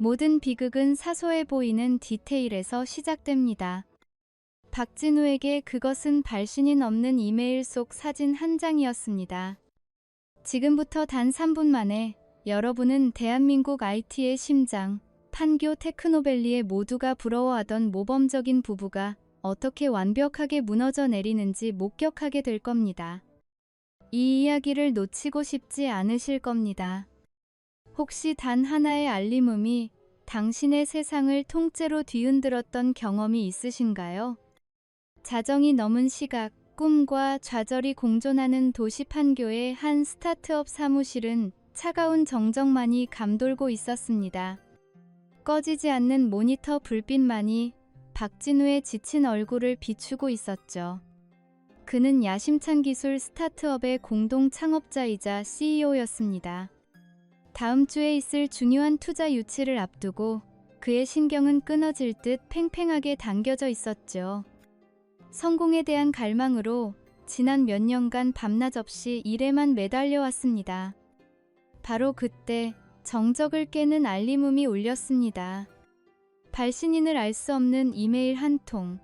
모든 비극은 사소해 보이는 디테일에서 시작됩니다. 박진우에게 그것은 발신이 넘는 이메일 속 사진 한 장이었습니다. 지금부터 단 3분 만에 여러분은 대한민국 IT의 심장, 판교 테크노밸리의 모두가 부러워하던 모범적인 부부가 어떻게 완벽하게 무너져 내리는지 목격하게 될 겁니다. 이 이야기를 놓치고 싶지 않으실 겁니다. 혹시 단 하나의 알림음이 당신의 세상을 통째로 뒤흔들었던 경험이 있으신가요? 자정이 넘은 시각, 꿈과 좌절이 공존하는 도시 판교의 한 스타트업 사무실은 차가운 정적만이 감돌고 있었습니다. 꺼지지 않는 모니터 불빛만이 박진우의 지친 얼굴을 비추고 있었죠. 그는 야심찬 기술 스타트업의 공동 창업자이자 CEO였습니다. 다음 주에 있을 중요한 투자 유치를 앞두고 그의 신경은 끊어질 듯 팽팽하게 당겨져 있었죠. 성공에 대한 갈망으로 지난 몇 년간 밤낮 없이 일에만 매달려 왔습니다. 바로 그때 정적을 깨는 알림음이 울렸습니다. 발신인을 알 수 없는 이메일 한 통.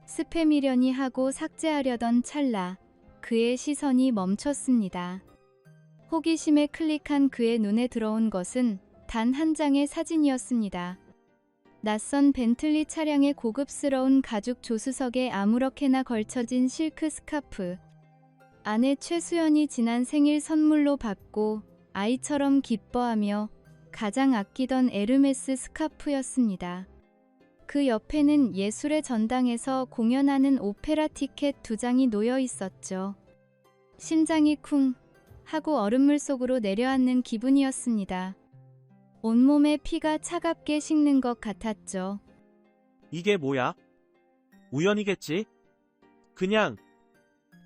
스팸이려니 하고 삭제하려던 찰나 그의 시선이 멈췄습니다. 호기심에 클릭한 그의 눈에 들어온 것은 단 한 장의 사진이었습니다. 낯선 벤틀리 차량의 고급스러운 가죽 조수석에 아무렇게나 걸쳐진 실크 스카프. 아내 최수연이 지난 생일 선물로 받고 아이처럼 기뻐하며 가장 아끼던 에르메스 스카프였습니다. 그 옆에는 예술의 전당에서 공연하는 오페라 티켓 2장이 놓여 있었죠. 심장이 쿵 하고 얼음물 속으로 내려앉는 기분이었습니다. 온몸에 피가 차갑게 식는 것 같았죠. 이게 뭐야? 우연이겠지? 그냥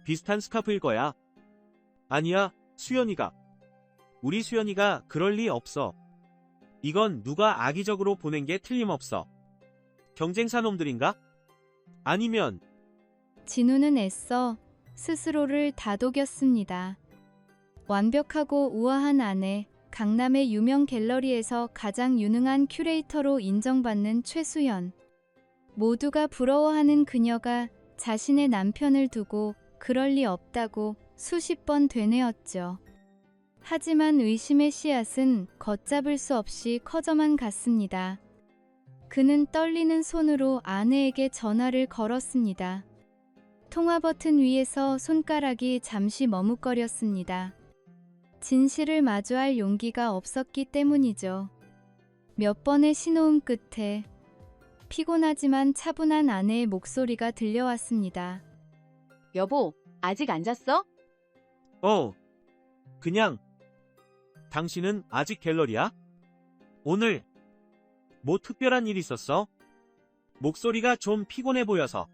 비슷한 스카프일 거야. 아니야, 수연이가. 우리 수연이가 그럴 리 없어. 이건 누가 악의적으로 보낸 게 틀림없어. 경쟁사 놈들인가? 아니면 진우는 애써 스스로를 다독였습니다. 완벽하고 우아한 아내, 강남의 유명 갤러리에서 가장 유능한 큐레이터로 인정받는 최수연. 모두가 부러워하는 그녀가 자신의 남편을 두고 그럴 리 없다고 수십 번 되뇌었죠. 하지만 의심의 씨앗은 걷잡을 수 없이 커져만 갔습니다. 그는 떨리는 손으로 아내에게 전화를 걸었습니다. 통화 버튼 위에서 손가락이 잠시 머뭇거렸습니다. 진실을 마주할 용기가 없었기 때문이죠. 몇 번의 신호음 끝에 피곤하지만 차분한 아내의 목소리가 들려왔습니다. 여보, 아직 안 잤어? 그냥. 당신은 아직 갤러리야? 오늘 뭐 특별한 일 있었어? 목소리가 좀 피곤해 보여서.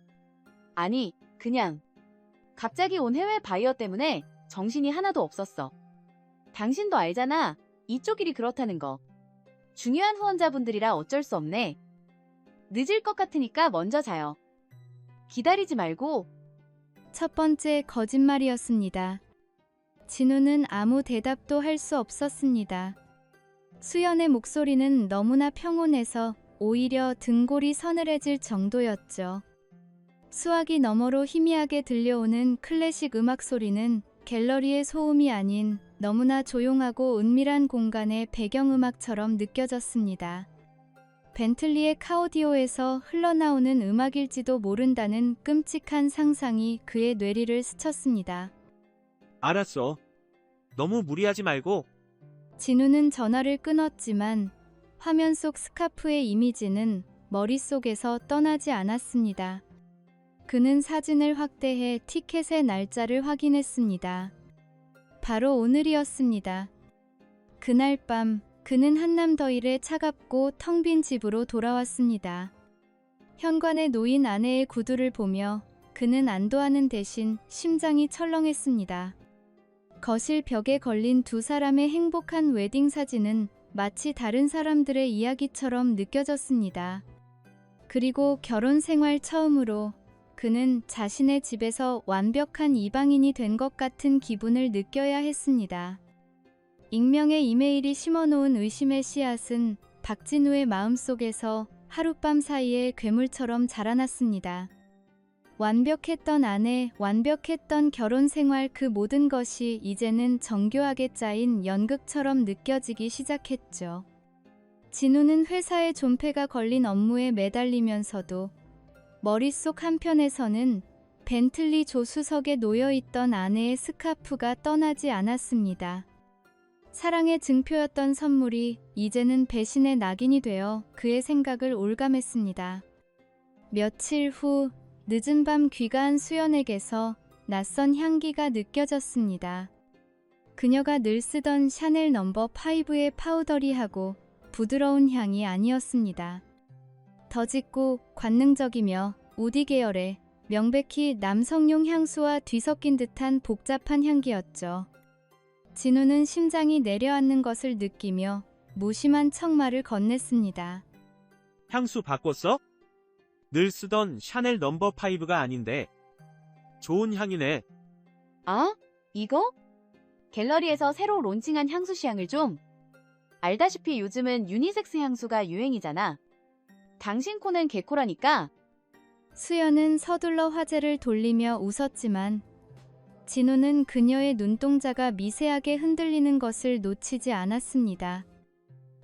아니, 그냥. 갑자기 온 해외 바이어 때문에 정신이 하나도 없었어. 당신도 알잖아. 이쪽 일이 그렇다는 거. 중요한 후원자분들이라 어쩔 수 없네. 늦을 것 같으니까 먼저 자요. 기다리지 말고. 첫 번째 거짓말이었습니다. 진우는 아무 대답도 할 수 없었습니다. 수연의 목소리는 너무나 평온해서 오히려 등골이 서늘해질 정도였죠. 수화기 너머로 희미하게 들려오는 클래식 음악 소리는 갤러리의 소음이 아닌 너무나 조용하고 은밀한 공간의 배경음악처럼 느껴졌습니다. 벤틀리의 카오디오에서 흘러나오는 음악일지도 모른다는 끔찍한 상상이 그의 뇌리를 스쳤습니다. 알았어. 너무 무리하지 말고. 진우는 전화를 끊었지만 화면 속 스카프의 이미지는 머릿속에서 떠나지 않았습니다. 그는 사진을 확대해 티켓의 날짜를 확인했습니다. 바로 오늘이었습니다. 그날 밤 그는 한남더일의 차갑고 텅 빈 집으로 돌아왔습니다. 현관에 놓인 아내의 구두를 보며 그는 안도하는 대신 심장이 철렁했습니다. 거실 벽에 걸린 두 사람의 행복한 웨딩 사진은 마치 다른 사람들의 이야기처럼 느껴졌습니다. 그리고 결혼 생활 처음으로 그는 자신의 집에서 완벽한 이방인이 된 것 같은 기분을 느껴야 했습니다. 익명의 이메일이 심어놓은 의심의 씨앗은 박진우의 마음속에서 하룻밤 사이에 괴물처럼 자라났습니다. 완벽했던 아내, 완벽했던 결혼 생활 그 모든 것이 이제는 정교하게 짜인 연극처럼 느껴지기 시작했죠. 진우는 회사의 존폐가 걸린 업무에 매달리면서도 머릿속 한편에서는 벤틀리 조수석에 놓여있던 아내의 스카프가 떠나지 않았습니다. 사랑의 증표였던 선물이 이제는 배신의 낙인이 되어 그의 생각을 올감했습니다. 며칠 후 늦은 밤 귀가한 수연에게서 낯선 향기가 느껴졌습니다. 그녀가 늘 쓰던 샤넬 넘버 5의 파우더리하고 부드러운 향이 아니었습니다. 더 짙고 관능적이며 우디 계열의 명백히 남성용 향수와 뒤섞인 듯한 복잡한 향기였죠. 진우는 심장이 내려앉는 것을 느끼며 무심한 척말을 건넸습니다. 향수 바꿨어? 늘 쓰던 샤넬 넘버 5가 아닌데. 좋은 향이네. 아? 이거? 갤러리에서 새로 론칭한 향수 시향을 좀. 알다시피 요즘은 유니섹스 향수가 유행이잖아. 당신 코는 개코라니까. 수연은 서둘러 화제를 돌리며 웃었지만 진우는 그녀의 눈동자가 미세하게 흔들리는 것을 놓치지 않았습니다.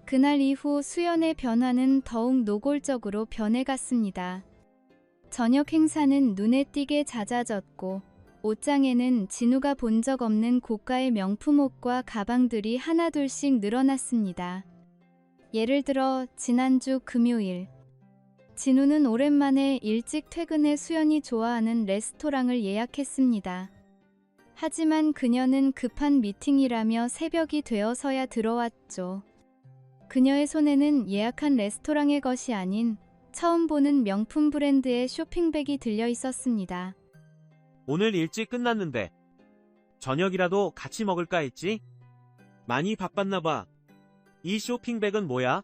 그날 이후 수연의 변화는 더욱 노골적으로 변해갔습니다. 저녁 행사는 눈에 띄게 잦아졌고 옷장에는 진우가 본 적 없는 고가의 명품 옷과 가방들이 하나둘씩 늘어났습니다. 예를 들어 지난주 금요일 진우는 오랜만에 일찍 퇴근해 수연이 좋아하는 레스토랑을 예약했습니다. 하지만 그녀는 급한 미팅이라며 새벽이 되어서야 들어왔죠. 그녀의 손에는 예약한 레스토랑의 것이 아닌 처음 보는 명품 브랜드의 쇼핑백이 들려 있었습니다. 오늘 일찍 끝났는데 저녁이라도 같이 먹을까 했지? 많이 바빴나 봐. 이 쇼핑백은 뭐야?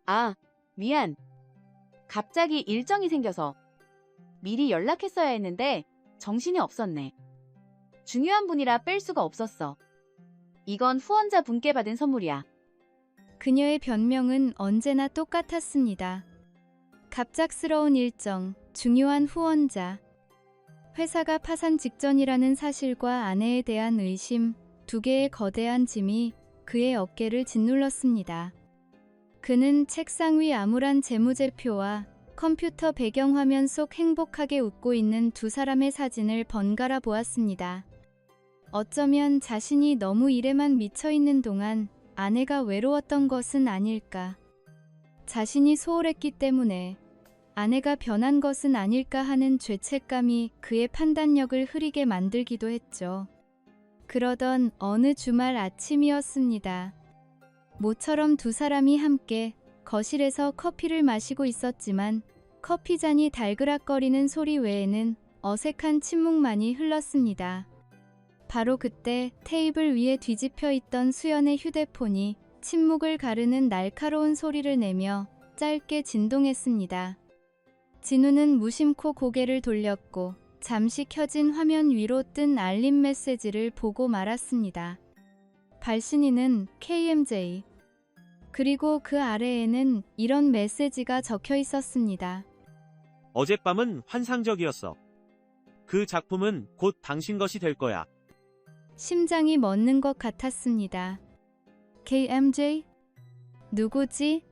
아, 미안. 갑자기 일정이 생겨서 미리 연락했어야 했는데 정신이 없었네. 중요한 분이라 뺄 수가 없었어. 이건 후원자 분께 받은 선물이야. 그녀의 변명은 언제나 똑같았습니다. 갑작스러운 일정, 중요한 후원자. 회사가 파산 직전이라는 사실과 아내에 대한 의심, 두 개의 거대한 짐이 그의 어깨를 짓눌렀습니다. 그는 책상 위 암울한 재무제표와 컴퓨터 배경화면 속 행복하게 웃고 있는 두 사람의 사진을 번갈아 보았습니다. 어쩌면 자신이 너무 일에만 미쳐있는 동안 아내가 외로웠던 것은 아닐까. 자신이 소홀했기 때문에 아내가 변한 것은 아닐까 하는 죄책감이 그의 판단력을 흐리게 만들기도 했죠. 그러던 어느 주말 아침이었습니다. 모처럼 두 사람이 함께 거실에서 커피를 마시고 있었지만 커피잔이 달그락거리는 소리 외에는 어색한 침묵만이 흘렀습니다. 바로 그때 테이블 위에 뒤집혀 있던 수연의 휴대폰이 침묵을 가르는 날카로운 소리를 내며 짧게 진동했습니다. 진우는 무심코 고개를 돌렸고 잠시 켜진 화면 위로 뜬 알림 메시지를 보고 말았습니다. 발신인은 KMJ. 그리고 그 아래에는 이런 메시지가 적혀 있었습니다. 어젯밤은 환상적이었어. 그 작품은 곧 당신 것이 될 거야. 심장이 멎는 것 같았습니다. KMJ? 누구지?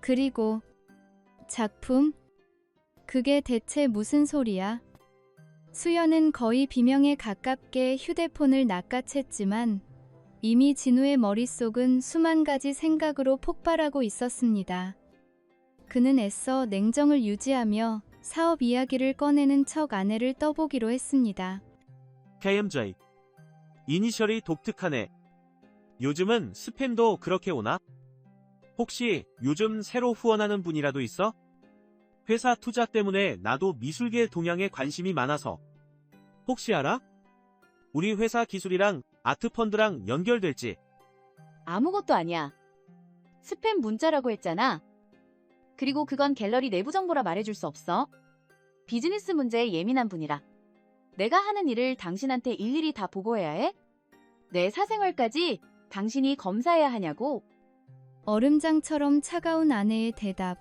그리고 작품? 그게 대체 무슨 소리야? 수연은 거의 비명에 가깝게 휴대폰을 낚아챘지만 이미 진우의 머릿속은 수만 가지 생각으로 폭발하고 있었습니다. 그는 애써 냉정을 유지하며 사업 이야기를 꺼내는 척 아내를 떠보기로 했습니다. KMJ. 이니셜이 독특하네. 요즘은 스팸도 그렇게 오나? 혹시 요즘 새로 후원하는 분이라도 있어? 회사 투자 때문에 나도 미술계 동향에 관심이 많아서. 혹시 알아? 우리 회사 기술이랑 아트펀드랑 연결될지. 아무것도 아니야. 스팸 문자라고 했잖아. 그리고 그건 갤러리 내부 정보라 말해줄 수 없어. 비즈니스 문제에 예민한 분이라. 내가 하는 일을 당신한테 일일이 다 보고해야 해? 내 사생활까지 당신이 검사해야 하냐고? 얼음장처럼 차가운 아내의 대답.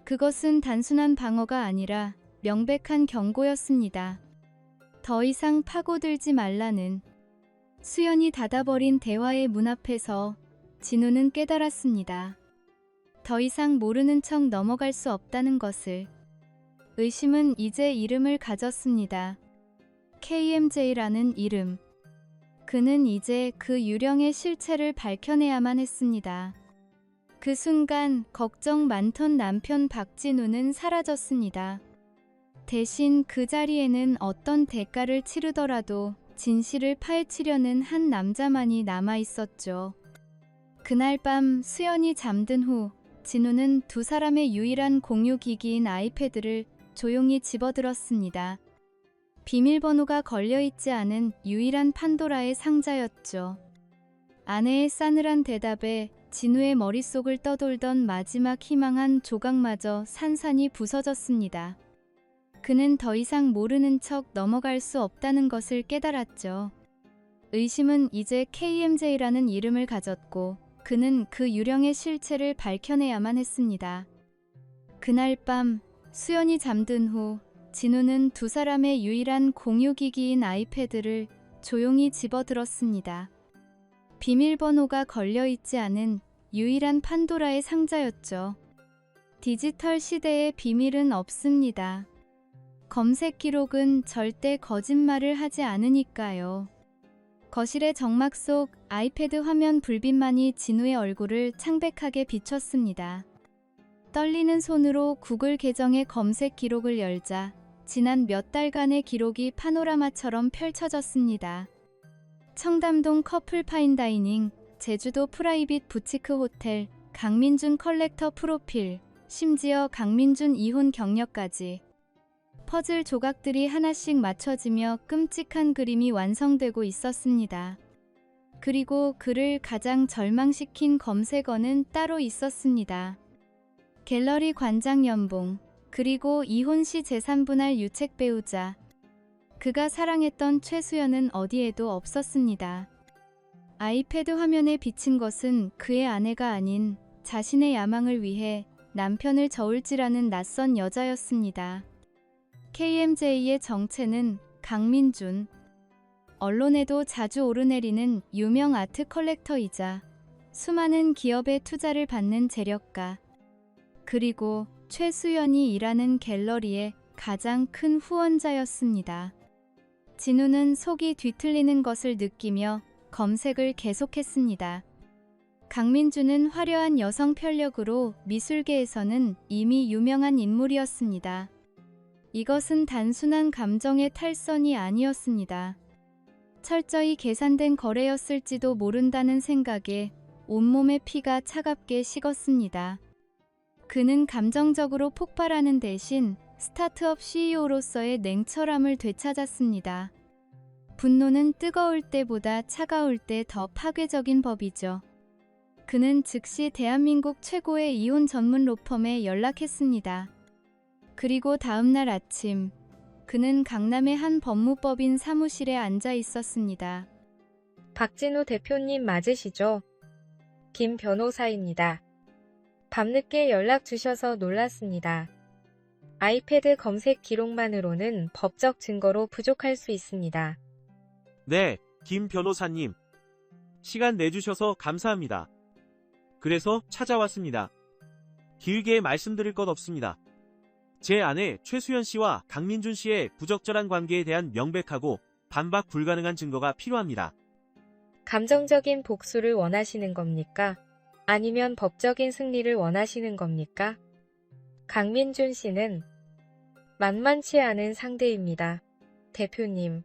그것은 단순한 방어가 아니라 명백한 경고였습니다. 더 이상 파고들지 말라는. 수연이 닫아버린 대화의 문 앞에서 진우는 깨달았습니다. 더 이상 모르는 척 넘어갈 수 없다는 것을. 의심은 이제 이름을 가졌습니다. KMJ라는 이름. 그는 이제 그 유령의 실체를 밝혀내야만 했습니다. 그 순간 걱정 많던 남편 박진우는 사라졌습니다. 대신 그 자리에는 어떤 대가를 치르더라도 진실을 파헤치려는 한 남자만이 남아 있었죠. 그날 밤 수연이 잠든 후 진우는 두 사람의 유일한 공유 기기인 아이패드를 조용히 집어들었습니다. 비밀번호가 걸려있지 않은 유일한 판도라의 상자였죠. 아내의 싸늘한 대답에 진우의 머릿속을 떠돌던 마지막 희망한 조각마저 산산이 부서졌습니다. 그는 더 이상 모르는 척 넘어갈 수 없다는 것을 깨달았죠. 의심은 이제 KMJ라는 이름을 가졌고 그는 그 유령의 실체를 밝혀내야만 했습니다. 그날 밤 수연이 잠든 후 진우는 두 사람의 유일한 공유기기인 아이패드를 조용히 집어들었습니다. 비밀번호가 걸려있지 않은 유일한 판도라의 상자였죠. 디지털 시대의 비밀은 없습니다. 검색 기록은 절대 거짓말을 하지 않으니까요. 거실의 정막 속 아이패드 화면 불빛만이 진우의 얼굴을 창백하게 비췄습니다. 떨리는 손으로 구글 계정의 검색 기록을 열자 지난 몇 달간의 기록이 파노라마처럼 펼쳐졌습니다. 청담동 커플 파인다이닝, 제주도 프라이빗 부치크 호텔, 강민준 컬렉터 프로필, 심지어 강민준 이혼 경력까지. 퍼즐 조각들이 하나씩 맞춰지며 끔찍한 그림이 완성되고 있었습니다. 그리고 그를 가장 절망시킨 검색어는 따로 있었습니다. 갤러리 관장 연봉, 그리고 이혼 시 재산 분할 유책 배우자. 그가 사랑했던 최수연은 어디에도 없었습니다. 아이패드 화면에 비친 것은 그의 아내가 아닌 자신의 야망을 위해 남편을 저울질하는 낯선 여자였습니다. KMJ의 정체는 강민준. 언론에도 자주 오르내리는 유명 아트 컬렉터이자 수많은 기업의 투자를 받는 재력가. 그리고 최수연이 일하는 갤러리의 가장 큰 후원자였습니다. 진우는 속이 뒤틀리는 것을 느끼며 검색을 계속했습니다. 강민주는 화려한 여성 편력으로 미술계에서는 이미 유명한 인물이었습니다. 이것은 단순한 감정의 탈선이 아니었습니다. 철저히 계산된 거래였을지도 모른다는 생각에 온몸의 피가 차갑게 식었습니다. 그는 감정적으로 폭발하는 대신 스타트업 CEO로서의 냉철함을 되찾았습니다. 분노는 뜨거울 때보다 차가울 때 더 파괴적인 법이죠. 그는 즉시 대한민국 최고의 이혼 전문 로펌에 연락했습니다. 그리고 다음날 아침, 그는 강남의 한 법무법인 사무실에 앉아 있었습니다. 박진우 대표님 맞으시죠? 김 변호사입니다. 밤늦게 연락 주셔서 놀랐습니다. 아이패드 검색 기록만으로는 법적 증거로 부족할 수 있습니다. 네, 김 변호사님. 시간 내주셔서 감사합니다. 그래서 찾아왔습니다. 길게 말씀드릴 것 없습니다. 제 아내 최수연 씨와 강민준 씨의 부적절한 관계에 대한 명백하고 반박 불가능한 증거가 필요합니다. 감정적인 복수를 원하시는 겁니까? 아니면 법적인 승리를 원하시는 겁니까? 강민준 씨는 만만치 않은 상대입니다. 대표님,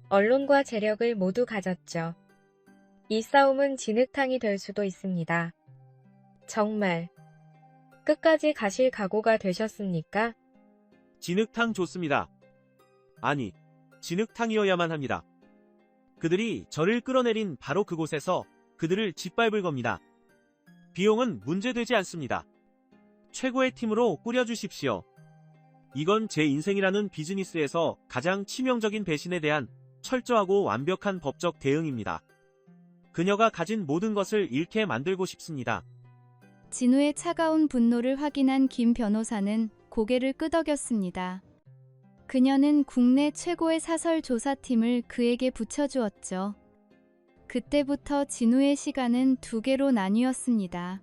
언론과 재력을 모두 가졌죠. 이 싸움은 진흙탕이 될 수도 있습니다. 정말 끝까지 가실 각오가 되셨습니까? 진흙탕 좋습니다. 아니, 진흙탕이어야만 합니다. 그들이 저를 끌어내린 바로 그곳에서 그들을 짓밟을 겁니다. 비용은 문제되지 않습니다. 최고의 팀으로 꾸려주십시오. 이건 제 인생이라는 비즈니스에서 가장 치명적인 배신에 대한 철저하고 완벽한 법적 대응입니다. 그녀가 가진 모든 것을 잃게 만들고 싶습니다. 진우의 차가운 분노를 확인한 김 변호사는 고개를 끄덕였습니다. 그녀는 국내 최고의 사설 조사팀을 그에게 붙여주었죠. 그때부터 진우의 시간은 두 개로 나뉘었습니다.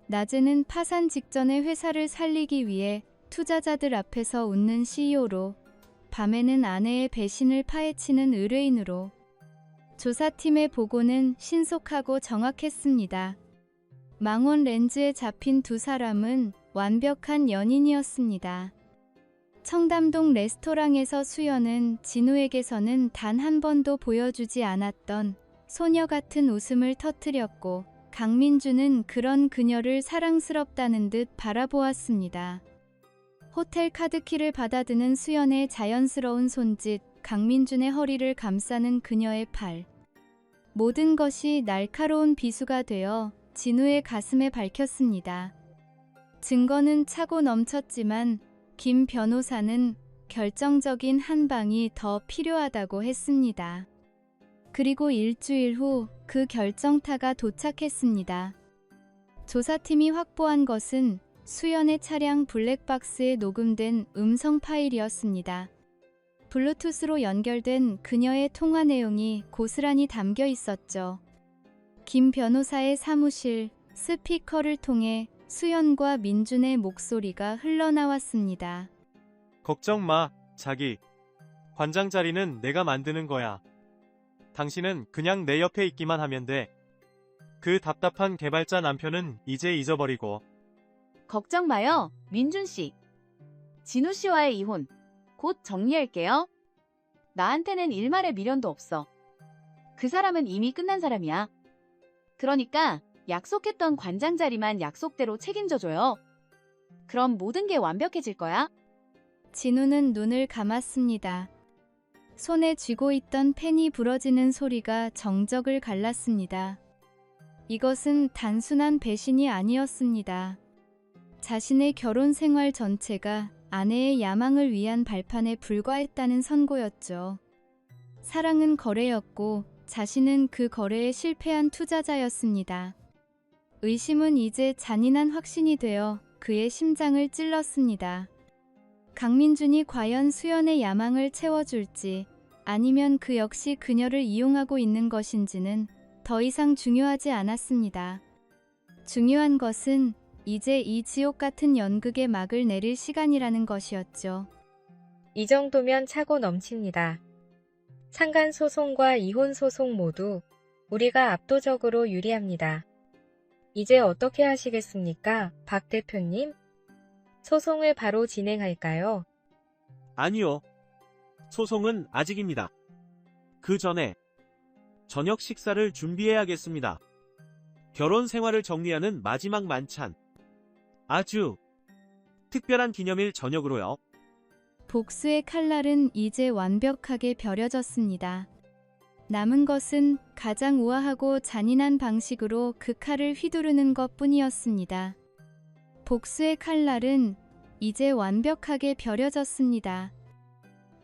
낮에는 파산 직전의 회사를 살리기 위해 투자자들 앞에서 웃는 CEO로, 밤에는 아내의 배신을 파헤치는 의뢰인으로. 조사팀의 보고는 신속하고 정확했습니다. 망원 렌즈에 잡힌 두 사람은 완벽한 연인이었습니다. 청담동 레스토랑에서 수연은 진우에게서는 단 한 번도 보여주지 않았던 소녀 같은 웃음을 터뜨렸고, 강민주는 그런 그녀를 사랑스럽다는 듯 바라보았습니다. 호텔 카드키를 받아드는 수연의 자연스러운 손짓, 강민준의 허리를 감싸는 그녀의 팔. 모든 것이 날카로운 비수가 되어 진우의 가슴에 밝혔습니다. 증거는 차고 넘쳤지만 김 변호사는 결정적인 한 방이 더 필요하다고 했습니다. 그리고 일주일 후 그 결정타가 도착했습니다. 조사팀이 확보한 것은 수연의 차량 블랙박스에 녹음된 음성 파일이었습니다. 블루투스로 연결된 그녀의 통화 내용이 고스란히 담겨 있었죠. 김 변호사의 사무실 스피커를 통해 수연과 민준의 목소리가 흘러나왔습니다. 걱정 마, 자기. 관장 자리는 내가 만드는 거야. 당신은 그냥 내 옆에 있기만 하면 돼. 그 답답한 개발자 남편은 이제 잊어버리고. 걱정 마요, 민준 씨. 진우 씨와의 이혼 곧 정리할게요. 나한테는 일말의 미련도 없어. 그 사람은 이미 끝난 사람이야. 그러니까 약속했던 관장 자리만 약속대로 책임져줘요. 그럼 모든 게 완벽해질 거야. 진우는 눈을 감았습니다. 손에 쥐고 있던 펜이 부러지는 소리가 정적을 갈랐습니다. 이것은 단순한 배신이 아니었습니다. 자신의 결혼 생활 전체가 아내의 야망을 위한 발판에 불과했다는 선고였죠. 사랑은 거래였고 자신은 그 거래에 실패한 투자자였습니다. 의심은 이제 잔인한 확신이 되어 그의 심장을 찔렀습니다. 강민준이 과연 수연의 야망을 채워줄지, 아니면 그 역시 그녀를 이용하고 있는 것인지는 더 이상 중요하지 않았습니다. 중요한 것은 이제 이 지옥 같은 연극의 막을 내릴 시간이라는 것이었죠. 이 정도면 차고 넘칩니다. 상간 소송과 이혼 소송 모두 우리가 압도적으로 유리합니다. 이제 어떻게 하시겠습니까, 박 대표님? 소송을 바로 진행할까요? 아니요. 소송은 아직입니다. 그 전에 저녁 식사를 준비해야겠습니다. 결혼 생활을 정리하는 마지막 만찬. 아주 특별한 기념일 저녁으로요. 복수의 칼날은 이제 완벽하게 벼려졌습니다. 남은 것은 가장 우아하고 잔인한 방식으로 그 칼을 휘두르는 것뿐이었습니다. 복수의 칼날은 이제 완벽하게 벼려졌습니다.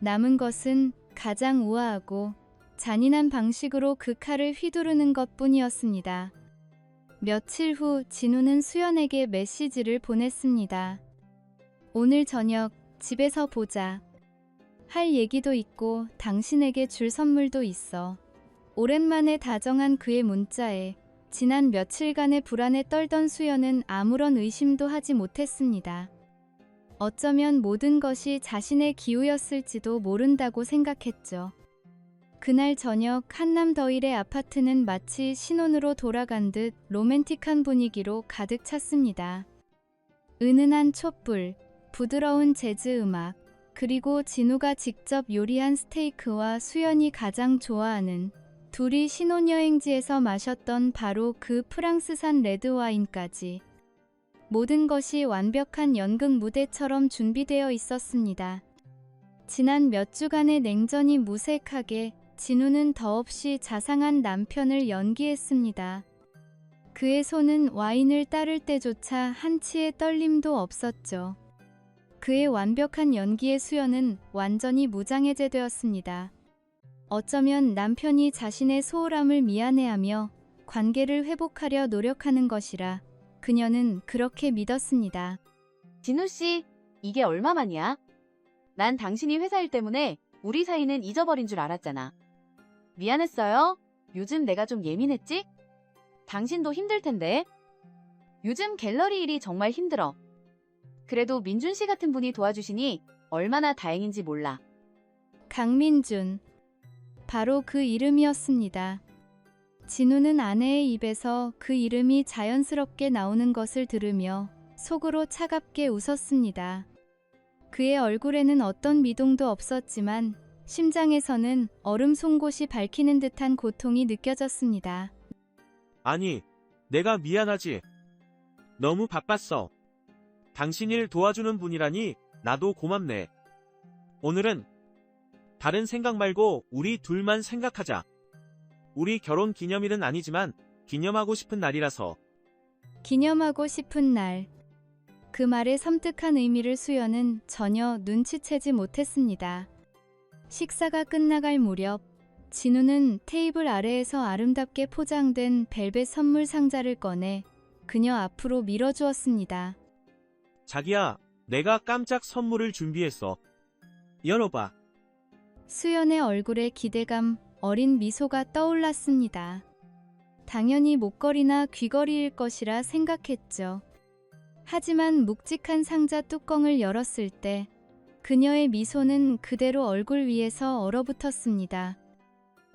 남은 것은 가장 우아하고 잔인한 방식으로 그 칼을 휘두르는 것뿐이었습니다. 며칠 후 진우는 수연에게 메시지를 보냈습니다. 오늘 저녁 집에서 보자. 할 얘기도 있고 당신에게 줄 선물도 있어. 오랜만에 다정한 그의 문자에 지난 며칠간의 불안에 떨던 수연은 아무런 의심도 하지 못했습니다. 어쩌면 모든 것이 자신의 기우였을지도 모른다고 생각했죠. 그날 저녁 한남 더일의 아파트는 마치 신혼으로 돌아간 듯 로맨틱한 분위기로 가득 찼습니다. 은은한 촛불, 부드러운 재즈 음악, 그리고 진우가 직접 요리한 스테이크와 수연이 가장 좋아하는 둘이 신혼여행지에서 마셨던 바로 그 프랑스산 레드와인까지 모든 것이 완벽한 연극 무대처럼 준비되어 있었습니다. 지난 몇 주간의 냉전이 무색하게 진우는 더없이 자상한 남편을 연기했습니다. 그의 손은 와인을 따를 때조차 한치의 떨림도 없었죠. 그의 완벽한 연기의 수연은 완전히 무장해제되었습니다. 어쩌면 남편이 자신의 소홀함을 미안해하며 관계를 회복하려 노력하는 것이라 그녀는 그렇게 믿었습니다. 진우 씨, 이게 얼마만이야? 난 당신이 회사 일 때문에 우리 사이는 잊어버린 줄 알았잖아. 미안했어요. 요즘 내가 좀 예민했지? 당신도 힘들 텐데. 요즘 갤러리 일이 정말 힘들어. 그래도 민준 씨 같은 분이 도와주시니 얼마나 다행인지 몰라. 강민준. 바로 그 이름이었습니다. 진우는 아내의 입에서 그 이름이 자연스럽게 나오는 것을 들으며 속으로 차갑게 웃었습니다. 그의 얼굴에는 어떤 미동도 없었지만 심장에서는 얼음 송곳이 밝히는 듯한 고통이 느껴졌습니다. 아니, 내가 미안하지. 너무 바빴어. 당신 일 도와주는 분이라니 나도 고맙네. 오늘은 다른 생각 말고 우리 둘만 생각하자. 우리 결혼 기념일은 아니지만 기념하고 싶은 날이라서. 기념하고 싶은 날. 그 말의 섬뜩한 의미를 수연은 전혀 눈치채지 못했습니다. 식사가 끝나갈 무렵 진우는 테이블 아래에서 아름답게 포장된 벨벳 선물 상자를 꺼내 그녀 앞으로 밀어주었습니다. 자기야, 내가 깜짝 선물을 준비했어. 열어봐. 수연의 얼굴에 기대감 어린 미소가 떠올랐습니다. 당연히 목걸이나 귀걸이일 것이라 생각했죠. 하지만 묵직한 상자 뚜껑을 열었을 때 그녀의 미소는 그대로 얼굴 위에서 얼어붙었습니다.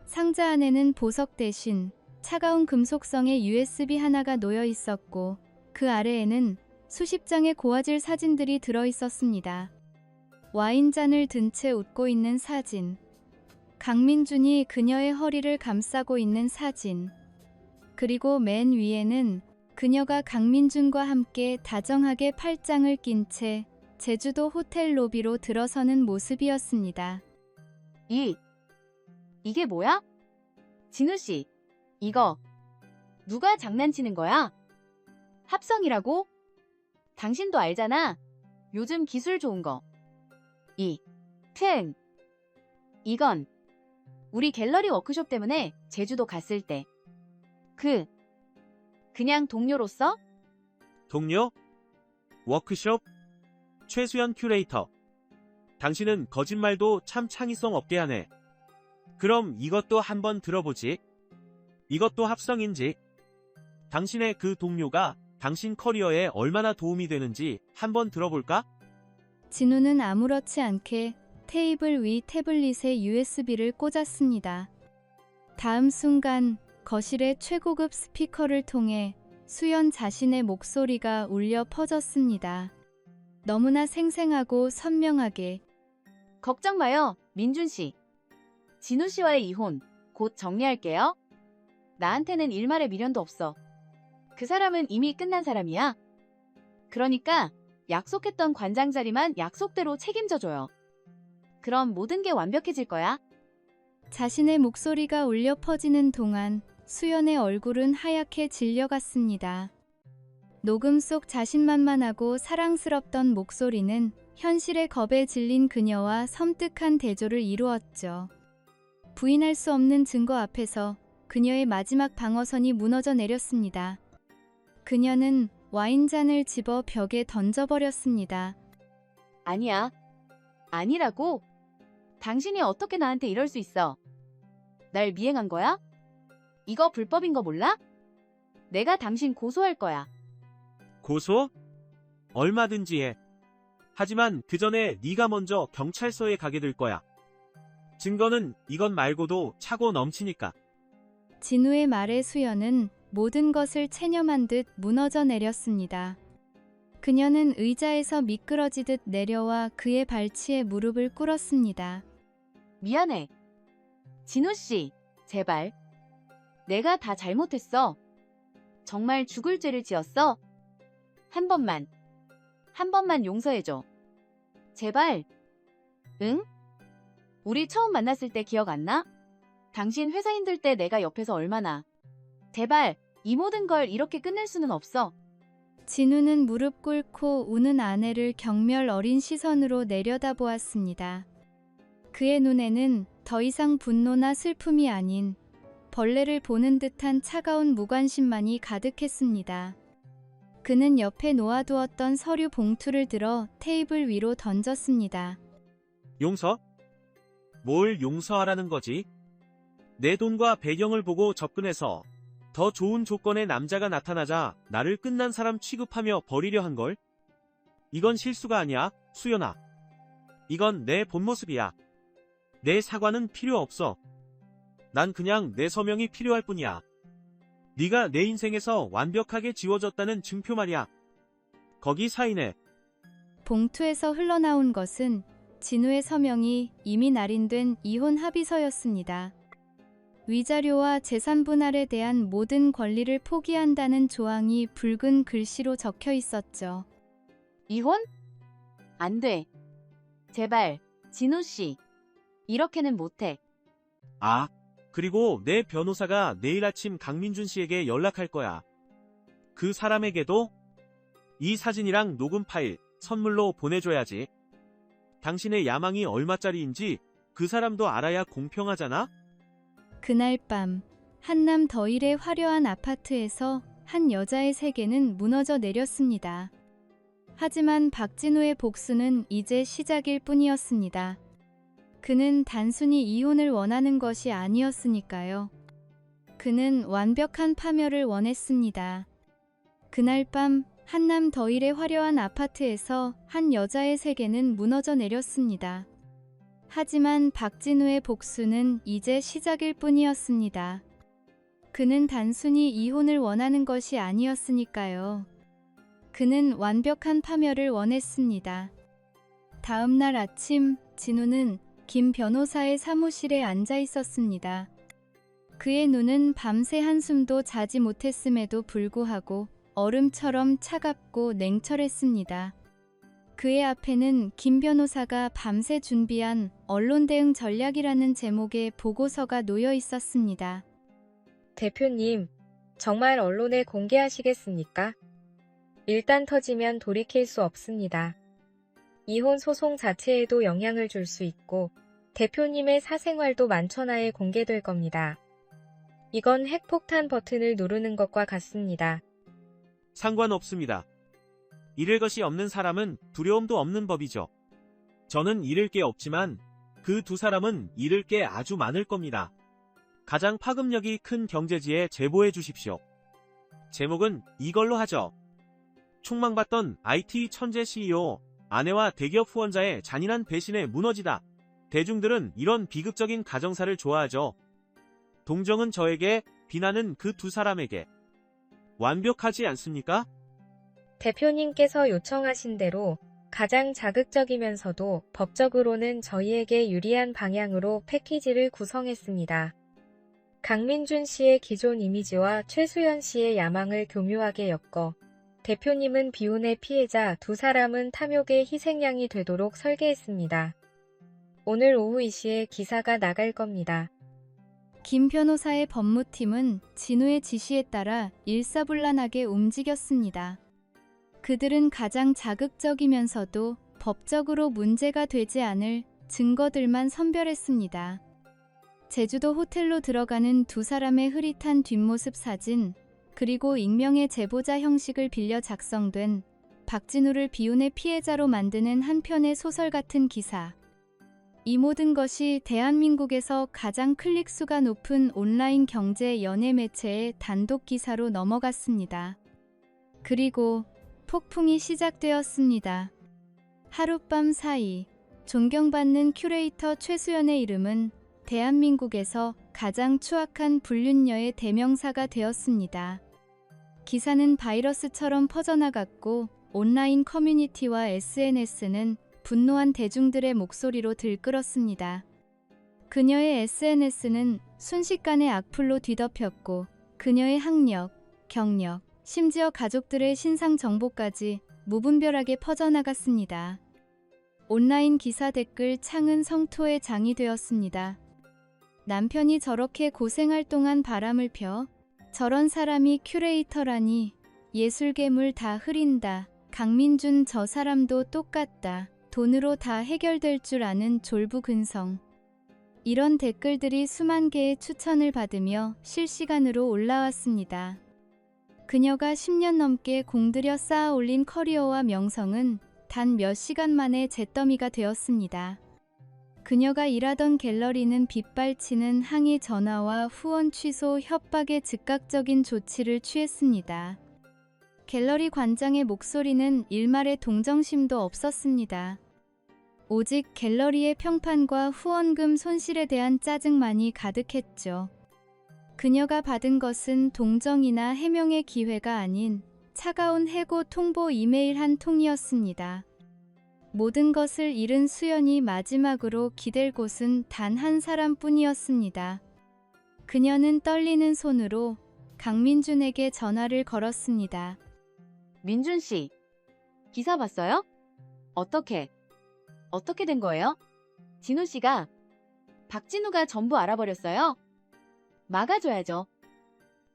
상자 안에는 보석 대신 차가운 금속성의 USB 하나가 놓여 있었고 그 아래에는 수십 장의 고화질 사진들이 들어 있었습니다. 와인잔을 든 채 웃고 있는 사진, 강민준이 그녀의 허리를 감싸고 있는 사진, 그리고 맨 위에는 그녀가 강민준과 함께 다정하게 팔짱을 낀 채 제주도 호텔 로비로 들어서는 모습이었습니다. 이게 뭐야? 진우 씨, 이거 누가 장난치는 거야? 합성이라고? 당신도 알잖아. 요즘 기술 좋은 거. 이건 우리 갤러리 워크숍 때문에 제주도 갔을 때 그냥 동료로서? 동료? 워크숍? 최수연 큐레이터. 당신은 거짓말도 참 창의성 없게 하네. 그럼 이것도 한번 들어보지. 이것도 합성인지. 당신의 그 동료가 당신 커리어에 얼마나 도움이 되는지 한번 들어볼까? 진우는 아무렇지 않게 테이블 위 태블릿에 USB를 꽂았습니다. 다음 순간 거실의 최고급 스피커를 통해 수연 자신의 목소리가 울려 퍼졌습니다. 너무나 생생하고 선명하게. 걱정 마요, 민준 씨. 진우 씨와의 이혼 곧 정리할게요. 나한테는 일말의 미련도 없어. 그 사람은 이미 끝난 사람이야. 그러니까 약속했던 관장 자리만 약속대로 책임져줘요. 그럼 모든 게 완벽해질 거야. 자신의 목소리가 울려 퍼지는 동안 수연의 얼굴은 하얗게 질려갔습니다. 녹음 속 자신만만하고 사랑스럽던 목소리는 현실의 겁에 질린 그녀와 섬뜩한 대조를 이루었죠. 부인할 수 없는 증거 앞에서 그녀의 마지막 방어선이 무너져 내렸습니다. 그녀는 와인잔을 집어 벽에 던져버렸습니다. 아니야. 아니라고? 당신이 어떻게 나한테 이럴 수 있어? 날 미행한 거야? 이거 불법인 거 몰라? 내가 당신 고소할 거야. 고소? 얼마든지 해. 하지만 그 전에 네가 먼저 경찰서에 가게 될 거야. 증거는 이것 말고도 차고 넘치니까. 진우의 말에 수연은 모든 것을 체념한 듯 무너져 내렸습니다. 그녀는 의자에서 미끄러지듯 내려와 그의 발치에 무릎을 꿇었습니다. 미안해. 진우 씨, 제발. 내가 다 잘못했어. 정말 죽을 죄를 지었어. 한 번만 용서해줘. 제발. 응? 우리 처음 만났을 때 기억 안 나? 당신 회사 힘들 때 내가 옆에서 얼마나. 제발, 이 모든 걸 이렇게 끝낼 수는 없어. 진우는 무릎 꿇고 우는 아내를 경멸 어린 시선으로 내려다보았습니다. 그의 눈에는 더 이상 분노나 슬픔이 아닌 벌레를 보는 듯한 차가운 무관심만이 가득했습니다. 그는 옆에 놓아두었던 서류 봉투를 들어 테이블 위로 던졌습니다. 용서? 뭘 용서하라는 거지? 내 돈과 배경을 보고 접근해서 더 좋은 조건의 남자가 나타나자 나를 끝난 사람 취급하며 버리려 한 걸? 이건 실수가 아니야, 수연아. 이건 내 본 모습이야. 내 사과는 필요 없어. 난 그냥 내 서명이 필요할 뿐이야. 네가 내 인생에서 완벽하게 지워졌다는 증표 말이야. 거기 사인해. 봉투에서 흘러나온 것은 진우의 서명이 이미 날인된 이혼 합의서였습니다. 위자료와 재산 분할에 대한 모든 권리를 포기한다는 조항이 붉은 글씨로 적혀 있었죠. 이혼? 안 돼. 제발, 진우 씨. 이렇게는 못해. 아, 그리고 내 변호사가 내일 아침 강민준 씨에게 연락할 거야. 그 사람에게도 이 사진이랑 녹음 파일 선물로 보내줘야지. 당신의 야망이 얼마짜리인지 그 사람도 알아야 공평하잖아? 그날 밤 한남 더일의 화려한 아파트에서 한 여자의 세계는 무너져 내렸습니다. 하지만 박진우의 복수는 이제 시작일 뿐이었습니다. 그는 단순히 이혼을 원하는 것이 아니었으니까요. 그는 완벽한 파멸을 원했습니다. 그날 밤 한남 더일의 화려한 아파트에서 한 여자의 세계는 무너져 내렸습니다. 하지만 박진우의 복수는 이제 시작일 뿐이었습니다. 그는 단순히 이혼을 원하는 것이 아니었으니까요. 그는 완벽한 파멸을 원했습니다. 다음 날 아침, 진우는 김 변호사의 사무실에 앉아 있었습니다. 그의 눈은 밤새 한숨도 자지 못했음에도 불구하고 얼음처럼 차갑고 냉철했습니다. 그의 앞에는 김 변호사가 밤새 준비한 언론 대응 전략이라는 제목의 보고서가 놓여 있었습니다. 대표님, 정말 언론에 공개하시겠습니까? 일단 터지면 돌이킬 수 없습니다. 이혼 소송 자체에도 영향을 줄 수 있고 대표님의 사생활도 만천하에 공개될 겁니다. 이건 핵폭탄 버튼을 누르는 것과 같습니다. 상관없습니다. 잃을 것이 없는 사람은 두려움도 없는 법이죠. 저는 잃을 게 없지만 그 두 사람은 잃을 게 아주 많을 겁니다. 가장 파급력이 큰 경제지에 제보해 주십시오. 제목은 이걸로 하죠. 총망받던 IT 천재 CEO, 아내와 대기업 후원자의 잔인한 배신에 무너지다. 대중들은 이런 비극적인 가정사를 좋아하죠. 동정은 저에게, 비난은 그 두 사람에게. 완벽하지 않습니까? 대표님께서 요청하신 대로 가장 자극적이면서도 법적으로는 저희에게 유리한 방향으로 패키지를 구성했습니다. 강민준 씨의 기존 이미지와 최수연 씨의 야망을 교묘하게 엮어 대표님은 비운의 피해자, 두 사람은 탐욕의 희생양이 되도록 설계했습니다. 오늘 오후 2시에 기사가 나갈 겁니다. 김 변호사의 법무팀은 진우의 지시에 따라 일사불란하게 움직였습니다. 그들은 가장 자극적이면서도 법적으로 문제가 되지 않을 증거들만 선별했습니다. 제주도 호텔로 들어가는 두 사람의 흐릿한 뒷모습 사진, 그리고 익명의 제보자 형식을 빌려 작성된 박진우를 비운의 피해자로 만드는 한 편의 소설 같은 기사. 이 모든 것이 대한민국에서 가장 클릭수가 높은 온라인 경제 연예 매체의 단독 기사로 넘어갔습니다. 그리고 폭풍이 시작되었습니다. 하룻밤 사이 존경받는 큐레이터 최수연의 이름은 대한민국에서 가장 추악한 불륜녀의 대명사가 되었습니다. 기사는 바이러스처럼 퍼져나갔고 온라인 커뮤니티와 SNS는 분노한 대중들의 목소리로 들끓었습니다. 그녀의 SNS는 순식간에 악플로 뒤덮였고 그녀의 학력, 경력, 심지어 가족들의 신상 정보까지 무분별하게 퍼져나갔습니다. 온라인 기사 댓글 창은 성토의 장이 되었습니다. 남편이 저렇게 고생할 동안 바람을 펴? 저런 사람이 큐레이터라니. 예술괴물 다 흐린다. 강민준 저 사람도 똑같다. 돈으로 다 해결될 줄 아는 졸부근성. 이런 댓글들이 수만 개의 추천을 받으며 실시간으로 올라왔습니다. 그녀가 10년 넘게 공들여 쌓아 올린 커리어와 명성은 단 몇 시간 만에 잿더미가 되었습니다. 그녀가 일하던 갤러리는 빗발치는 항의 전화와 후원 취소 협박에 즉각적인 조치를 취했습니다. 갤러리 관장의 목소리는 일말의 동정심도 없었습니다. 오직 갤러리의 평판과 후원금 손실에 대한 짜증만이 가득했죠. 그녀가 받은 것은 동정이나 해명의 기회가 아닌 차가운 해고 통보 이메일 한 통이었습니다. 모든 것을 잃은 수연이 마지막으로 기댈 곳은 단 한 사람뿐이었습니다. 그녀는 떨리는 손으로 강민준에게 전화를 걸었습니다. 민준 씨, 기사 봤어요? 어떻게 된 거예요? 진우 씨가 박진우가 전부 알아버렸어요. 막아줘야죠.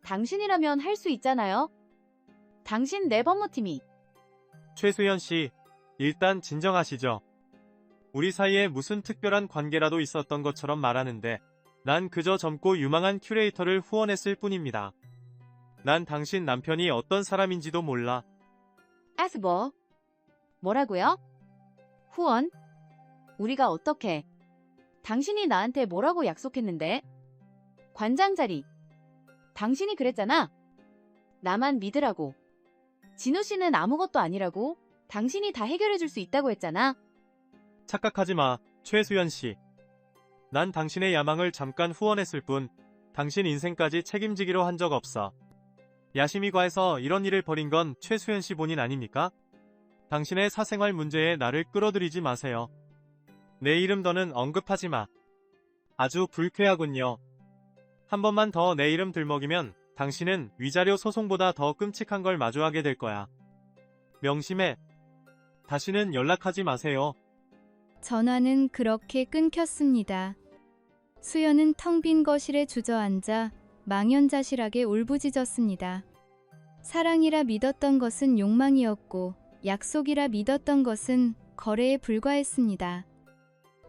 당신이라면 할 수 있잖아요. 당신 내 법무팀이. 최수연 씨, 일단 진정하시죠. 우리 사이에 무슨 특별한 관계라도 있었던 것처럼 말하는데 난 그저 젊고 유망한 큐레이터를 후원했을 뿐입니다. 난 당신 남편이 어떤 사람인지도 몰라. 아스버. 뭐라고요? 후원? 우리가 어떻게? 당신이 나한테 뭐라고 약속했는데? 관장 자리. 당신이 그랬잖아. 나만 믿으라고. 진우 씨는 아무것도 아니라고. 당신이 다 해결해 줄 수 있다고 했잖아. 착각하지 마, 최수연 씨. 난 당신의 야망을 잠깐 후원했을 뿐 당신 인생까지 책임지기로 한 적 없어. 야심이 과해서 이런 일을 벌인 건 최수연 씨 본인 아닙니까? 당신의 사생활 문제에 나를 끌어들이지 마세요. 내 이름 더는 언급하지 마. 아주 불쾌하군요. 한 번만 더 내 이름 들먹이면 당신은 위자료 소송보다 더 끔찍한 걸 마주하게 될 거야. 명심해. 다시는 연락하지 마세요. 전화는 그렇게 끊겼습니다. 수연은 텅 빈 거실에 주저앉아 망연자실하게 울부짖었습니다. 사랑이라 믿었던 것은 욕망이었고 약속이라 믿었던 것은 거래에 불과했습니다.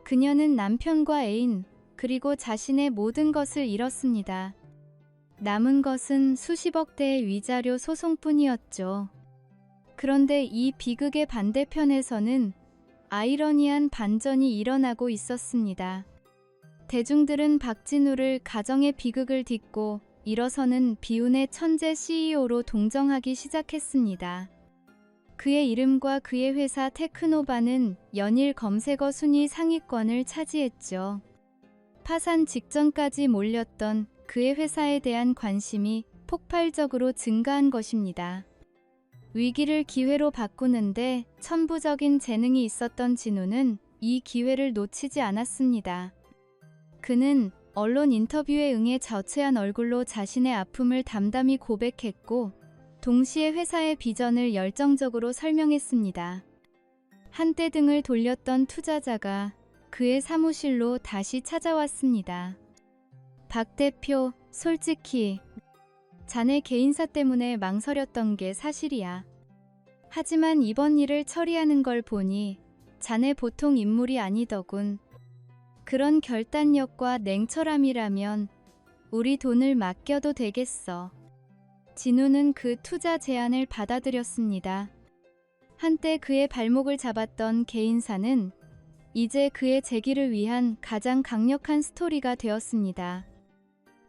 그녀는 남편과 애인, 그리고 자신의 모든 것을 잃었습니다. 남은 것은 수십억 대의 위자료 소송뿐이었죠. 그런데 이 비극의 반대편에서는 아이러니한 반전이 일어나고 있었습니다. 대중들은 박진우를 가정의 비극을 딛고 일어서는 비운의 천재 CEO로 동정하기 시작했습니다. 그의 이름과 그의 회사 테크노바는 연일 검색어 순위 상위권을 차지했죠. 파산 직전까지 몰렸던 그의 회사에 대한 관심이 폭발적으로 증가한 것입니다. 위기를 기회로 바꾸는데 천부적인 재능이 있었던 진우는 이 기회를 놓치지 않았습니다. 그는 언론 인터뷰에 응해 저체한 얼굴로 자신의 아픔을 담담히 고백했고 동시에 회사의 비전을 열정적으로 설명했습니다. 한때 등을 돌렸던 투자자가 그의 사무실로 다시 찾아왔습니다. 박 대표, 솔직히 자네 개인사 때문에 망설였던 게 사실이야. 하지만 이번 일을 처리하는 걸 보니 자네 보통 인물이 아니더군. 그런 결단력과 냉철함이라면 우리 돈을 맡겨도 되겠어. 진우는 그 투자 제안을 받아들였습니다. 한때 그의 발목을 잡았던 개인사는 이제 그의 재기를 위한 가장 강력한 스토리가 되었습니다.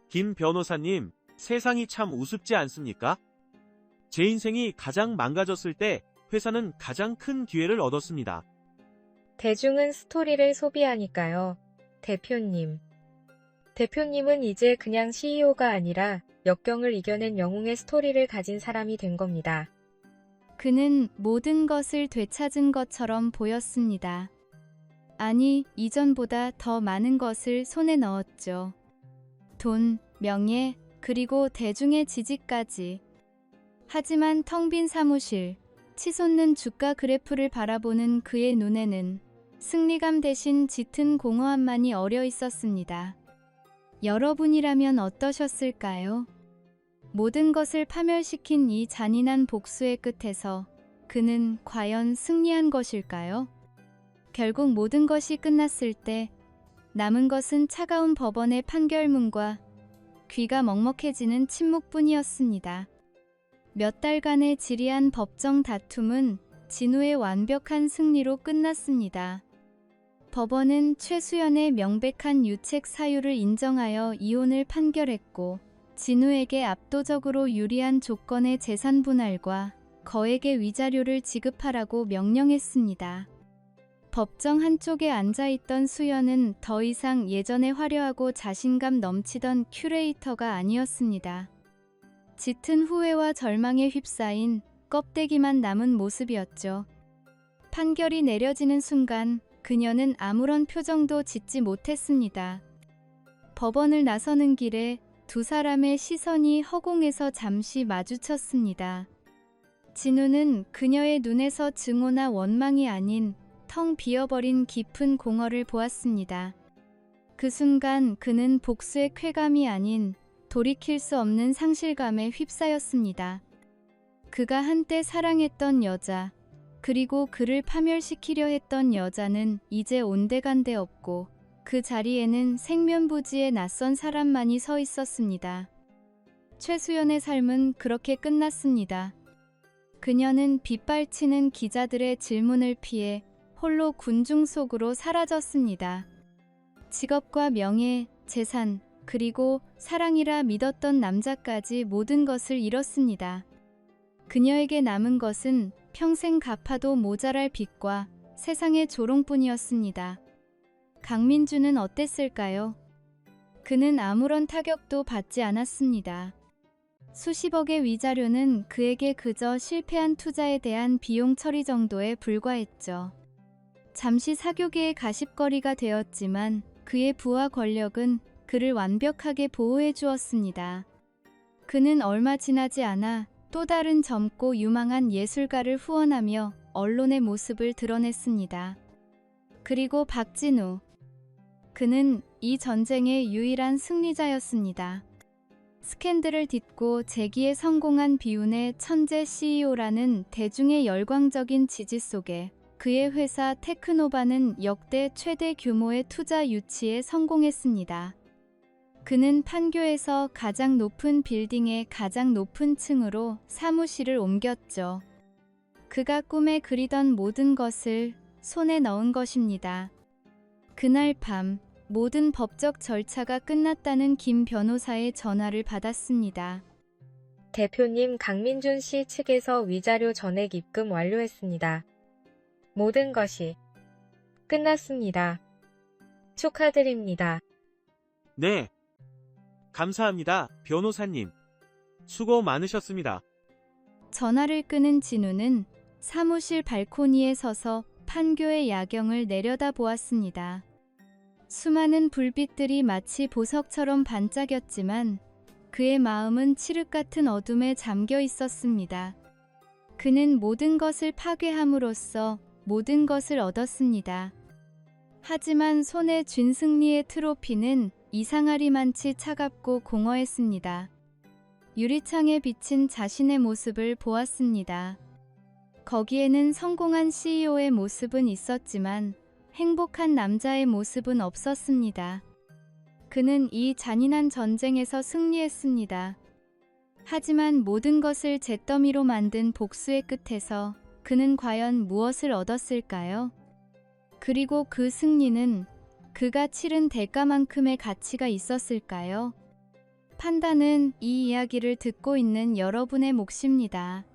김 변호사님, 세상이 참 우습지 않습니까? 제 인생이 가장 망가졌을 때 회사는 가장 큰 기회를 얻었습니다. 대중은 스토리를 소비하니까요. 대표님. 대표님은 이제 그냥 CEO가 아니라 역경을 이겨낸 영웅의 스토리를 가진 사람이 된 겁니다. 그는 모든 것을 되찾은 것처럼 보였습니다. 아니, 이전보다 더 많은 것을 손에 넣었죠. 돈, 명예, 그리고 대중의 지지까지. 하지만 텅 빈 사무실, 치솟는 주가 그래프를 바라보는 그의 눈에는 승리감 대신 짙은 공허함만이 어려 있었습니다. 여러분이라면 어떠셨을까요? 모든 것을 파멸시킨 이 잔인한 복수의 끝에서 그는 과연 승리한 것일까요? 결국 모든 것이 끝났을 때 남은 것은 차가운 법원의 판결문과 귀가 먹먹해지는 침묵뿐이었습니다. 몇 달간의 지리한 법정 다툼은 진우의 완벽한 승리로 끝났습니다. 법원은 최수연의 명백한 유책 사유를 인정하여 이혼을 판결했고 진우에게 압도적으로 유리한 조건의 재산 분할과 거액의 위자료를 지급하라고 명령했습니다. 법정 한쪽에 앉아있던 수연은 더 이상 예전의 화려하고 자신감 넘치던 큐레이터가 아니었습니다. 짙은 후회와 절망에 휩싸인 껍데기만 남은 모습이었죠. 판결이 내려지는 순간 그녀는 아무런 표정도 짓지 못했습니다. 법원을 나서는 길에 두 사람의 시선이 허공에서 잠시 마주쳤습니다. 진우는 그녀의 눈에서 증오나 원망이 아닌 텅 비어버린 깊은 공허를 보았습니다. 그 순간 그는 복수의 쾌감이 아닌 돌이킬 수 없는 상실감에 휩싸였습니다. 그가 한때 사랑했던 여자, 그리고 그를 파멸시키려 했던 여자는 이제 온데간데 없고 그 자리에는 생면부지의 낯선 사람만이 서 있었습니다. 최수연의 삶은 그렇게 끝났습니다. 그녀는 빗발치는 기자들의 질문을 피해 홀로 군중 속으로 사라졌습니다. 직업과 명예, 재산, 그리고 사랑이라 믿었던 남자까지 모든 것을 잃었습니다. 그녀에게 남은 것은 평생 갚아도 모자랄 빚과 세상의 조롱뿐이었습니다. 강민주는 어땠을까요? 그는 아무런 타격도 받지 않았습니다. 수십억의 위자료는 그에게 그저 실패한 투자에 대한 비용 처리 정도에 불과했죠. 잠시 사교계의 가십거리가 되었지만 그의 부와 권력은 그를 완벽하게 보호해 주었습니다. 그는 얼마 지나지 않아 또 다른 젊고 유망한 예술가를 후원하며 언론의 모습을 드러냈습니다. 그리고 박진우. 그는 이 전쟁의 유일한 승리자였습니다. 스캔들을 딛고 재기에 성공한 비운의 천재 CEO라는 대중의 열광적인 지지 속에 그의 회사 테크노바는 역대 최대 규모의 투자 유치에 성공했습니다. 그는 판교에서 가장 높은 빌딩의 가장 높은 층으로 사무실을 옮겼죠. 그가 꿈에 그리던 모든 것을 손에 넣은 것입니다. 그날 밤 모든 법적 절차가 끝났다는 김 변호사의 전화를 받았습니다. 대표님, 강민준 씨 측에서 위자료 전액 입금 완료했습니다. 모든 것이 끝났습니다. 축하드립니다. 네. 감사합니다, 변호사님. 수고 많으셨습니다. 전화를 끄는 진우는 사무실 발코니에 서서 판교의 야경을 내려다보았습니다. 수많은 불빛들이 마치 보석처럼 반짝였지만 그의 마음은 칠흑 같은 어둠에 잠겨 있었습니다. 그는 모든 것을 파괴함으로써 모든 것을 얻었습니다. 하지만 손에 쥔 승리의 트로피는 이상하리만치 차갑고 공허했습니다. 유리창에 비친 자신의 모습을 보았습니다. 거기에는 성공한 CEO의 모습은 있었지만 행복한 남자의 모습은 없었습니다. 그는 이 잔인한 전쟁에서 승리했습니다. 하지만 모든 것을 잿더미로 만든 복수의 끝에서 그는 과연 무엇을 얻었을까요? 그리고 그 승리는 그가 치른 대가만큼의 가치가 있었을까요? 판단은 이 이야기를 듣고 있는 여러분의 몫입니다.